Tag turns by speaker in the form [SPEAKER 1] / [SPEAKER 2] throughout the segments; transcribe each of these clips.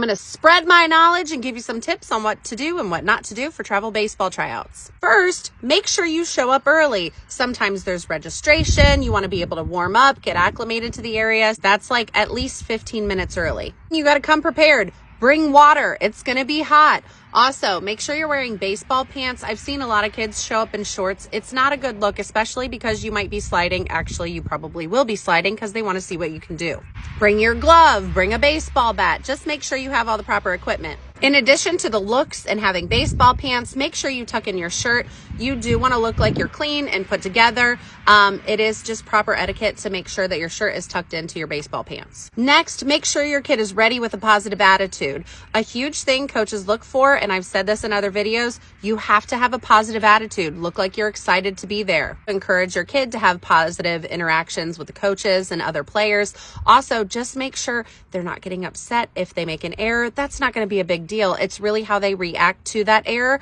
[SPEAKER 1] I'm going to spread my knowledge and give you some tips on what to do and what not to do for travel baseball tryouts. First, make sure you show up early. Sometimes there's registration. You want to be able to warm up, get acclimated to the area. That's like at least 15 minutes early. You got to come prepared. Bring water. It's going to be hot. Also, make sure you're wearing baseball pants. I've seen a lot of kids show up in shorts. It's not a good look, especially because you might be sliding. Actually, you probably will be sliding because they want to see what you can do. Bring your glove, bring a baseball bat. Just make sure you have all the proper equipment. In addition to the looks and having baseball pants, make sure you tuck in your shirt. You do want to look like you're clean and put together. It is just proper etiquette to make sure that your shirt is tucked into your baseball pants. Next, make sure your kid is ready with a positive attitude. A huge thing coaches look for, and I've said this in other videos, you have to have a positive attitude. Look like you're excited to be there. Encourage your kid to have positive interactions with the coaches and other players. Also, just make sure they're not getting upset if they make an error. That's not going to be a big deal. It's really how they react to that error,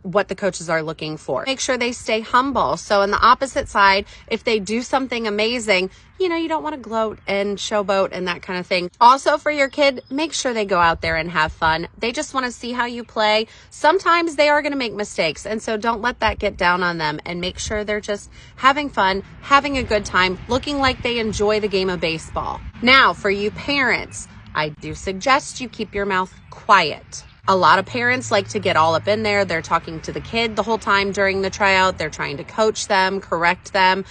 [SPEAKER 1] what the coaches are looking for. Make sure they stay humble. So on the opposite side, if they do something amazing, you don't want to gloat and showboat and that kind of thing. Also for your kid, make sure they go out there and have fun. They just want to see how you play. Sometimes they are going to make mistakes, and so don't let that get down on them, and make sure they're just having fun, having a good time, looking like they enjoy the game of baseball. Now, for you parents, I do suggest you keep your mouth quiet. A lot of parents like to get all up in there. They're talking to the kid the whole time during the tryout. They're trying to coach them, correct them.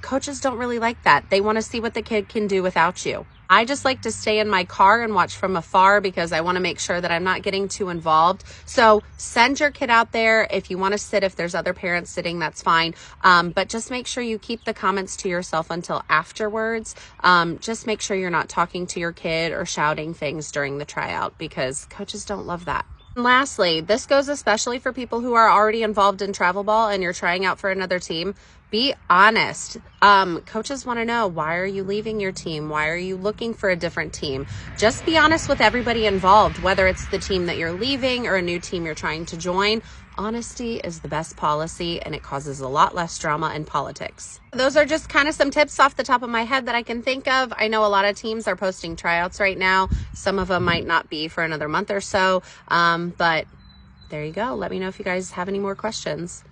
[SPEAKER 1] Coaches don't really like that. They want to see what the kid can do without you. I just like to stay in my car and watch from afar because I want to make sure that I'm not getting too involved. So send your kid out there. If you want to sit, if there's other parents sitting, that's fine. But just make sure you keep the comments to yourself until afterwards. Just make sure you're not talking to your kid or shouting things during the tryout because coaches don't love that. And lastly, this goes especially for people who are already involved in travel ball and you're trying out for another team. Be honest. Coaches want to know, why are you leaving your team? Why are you looking for a different team? Just be honest with everybody involved, whether it's the team that you're leaving or a new team you're trying to join. Honesty is the best policy, and it causes a lot less drama in politics. Those are just kind of some tips off the top of my head that I can think of. I know a lot of teams are posting tryouts right now. Some of them might not be for another month or so, but there you go. Let me know if you guys have any more questions.